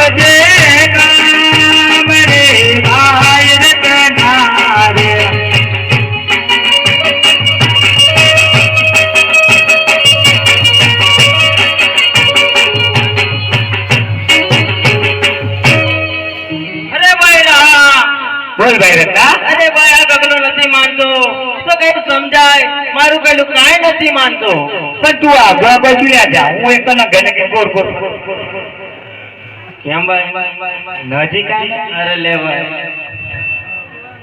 આવજે ગામ રે ભાઈ રતનારે બોલ ભાઈ રત્ના અરે ભાઈ આ ગગલો નથી માનતો તો કઈ સમજાય મારું કઈલું કાંઈ નથી માનતો પણ તું આગળ બાજુ લે જા હું એક ના ઘરે કે ગોર ગોર કેમ ભાઈ નજીક આય અરે લે ભાઈ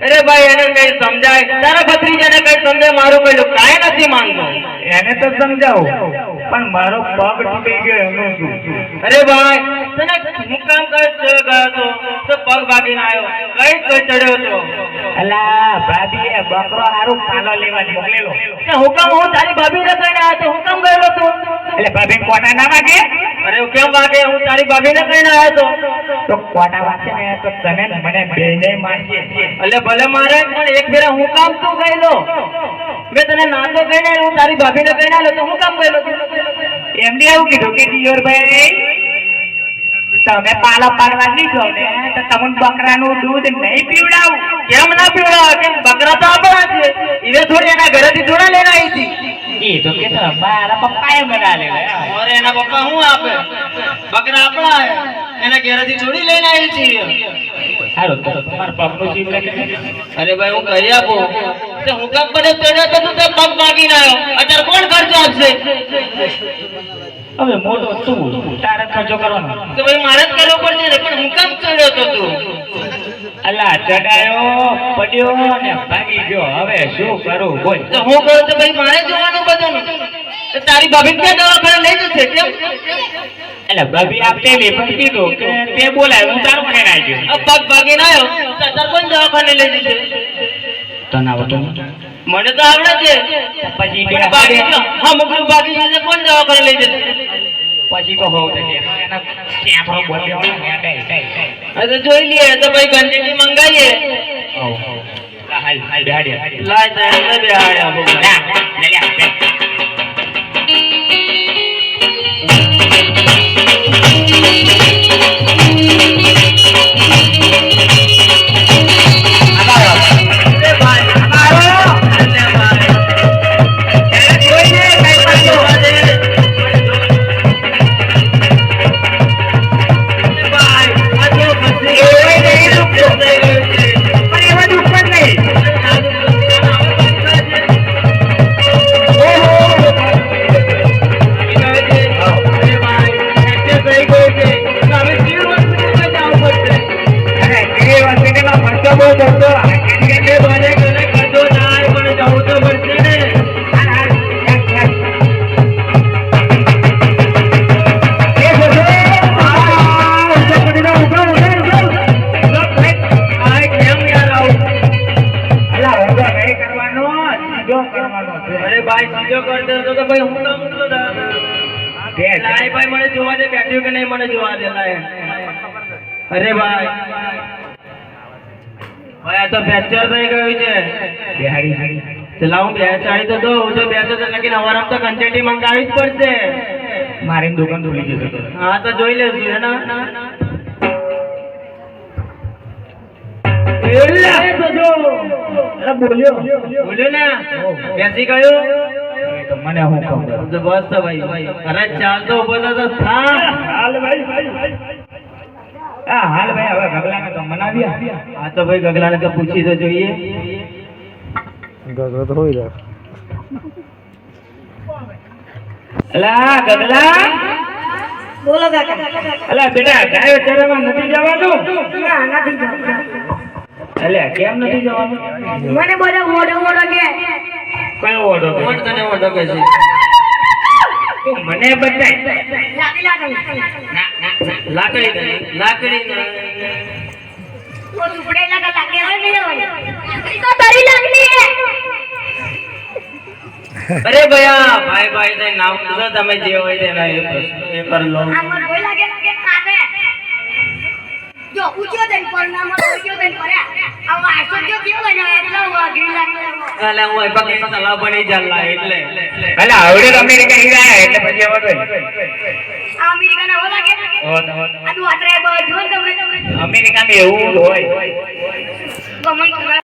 અરે ભાઈ એને કઈ સમજાય તારા ભત્રીજાને કઈ સમજાય મારું કઈલું કાંઈ નથી માનતો એને તો સમજાવું પણ મારો પગ તૂટી ગયો એનું શું અરે ભાઈ તને હું કામ કઈ ગયો તો પગ ભાગીને આવ્યો કઈ ચડ્યો તો અલા ભાભી એ બકરો હારું પાલો લેવા મોકલેલો હુકમ હું તારી ભાભીને કહીને આવ્યો તો હુકમ ગયેલો તું એટલે ભાભી કોટા ના વાગે અરે કેમ વાગે હું તારી ભાભીને કહીને આવ્યો તો કોટા વાગે ને તો તને મને બેને મારશે એટલે ભલે મારે પણ એક ફેરા હું કામ તું ગયેલો મેં તને નાતો કહીને હું તારી ભાભીને કહીને આવ્યો તો હું કામ ગયેલો એમને એવું કીધું કે દિયોરભાઈ તમે પાલો પાડવા દીધો ને તો તમને બકરાનું દૂધ નહીં પીવડાવું કેમ ના પીવડાવે કેમ બકરા તો આપણા છે એને થોડી એના ઘરેથી થોડા લઈને આવી હતી એ તો કે મારા પપ્પાએ મને આલેલા અરે એના પપ્પા શું આપે બકરા આપણા એના ઘરેથી થોડી લઈને આવી હતી હાલો તો તમાર પગનું જીવ લાગે અરે ભાઈ હું કરી આપું તો હું કામ પડે તેડે તો તું પગ ભાગીને આવ્યો અત્યારે કોણ ખર્ચો આપશે હવે મોટો તું તારે ખર્ચો કરવાનો તો ભાઈ મારે જ કરવો પડશે ને પણ હું કામ ચડ્યો તો તું અલા ચડાયો પડ્યો ને ભાગી ગયો હવે શું કરું બોલ તો હું કહું તો ભાઈ મારે જોવાનું બધું તો તારી ભાભી ક્યાં દવાખાને લઈ જશે કેમ એટલે ભાભી આપને લે પણ કીધું કે તે બોલાય હું તારું મને આવી ગયો પગ ભાગીને આવ્યો તો તાર કોણ દવાખાને લઈ જશે તને આવતો મને તો આવડે છે પછી ભાગી ગયો હા મુકલું ભાગી જશે કોણ દવાખાને લઈ જશે પછી તો હોવ તો એના ક્યાં બોલ્યો ને તો જોઈ લઈએ તો ભાઈ ગંજેટી મંગાવીએ હાલ હાલ બેહાડ્યા લાય તારે બેહાડ્યા લા લે લે અરે ભાઈ સીધો કરતો તો ભાઈ હું તો મૂકતો લાય ભાઈ મને જોવા દે બેઠ્યું કે નહીં મને જોવા દે લાય અરે ભાઈ ભાઈ આ તો ફ્રેક્ચર થઈ ગયું છે બેહાડી લાવું બેસાડી તો દો હું તો બેસો તો નક્કી નવારામ તો કંચેટી મંગાવી જ પડશે મારી દુકાન ધોલી જશે હા તો જોઈ લેશું હે ને બોલ્યો ને બેસી ગયો મને હું ખબર તો બસ તો ભાઈ અરે ચાલતો ઉભો તો હાલ ભાઈ હાલ ભાઈ હવે ગગલાને તો મનાવ્યા હા તો ભાઈ ગગલાને તો પૂછી તો જોઈએ ગગલો તો હોય રે અલા ગગલા બોલો કાકા અલા બેટા ગાયો ચરવામાં નથી જવાનું ના નથી જવાનું અલે કેમ નથી જવાનું મને બધા મોડો મોડો કે કયો ઓર્ડર કોણ તને ઓર્ડર કરે છે તું મને બતાય લાકડી લાકડી નહીં લાકડી નહીં वो टुकड़े लगा लाके और नहीं होगा तो बड़ी लगनी है અરે ભયા ભાઈ ભાઈ તે નામ તો તમે જે હોય તેના એ પ્રશ્ન એ કર લો આમાં કોઈ લાગે લાગે કાપે જો ઉચ્યો દેન પરનામ ઉચ્યો દેન પડ્યા આ વાસો જો કેવો બને એટલો વાગી લાગે અલા હું એ પકડી તલાવ બની જલ્લા એટલે અલા આવડે અમેરિકા હીરા એટલે પછી આવડે આ અમેરિકાના હો લાગે આ તું આટરે બધું તમને અમેરિકામાં એવું જ હોય ગમન કરવા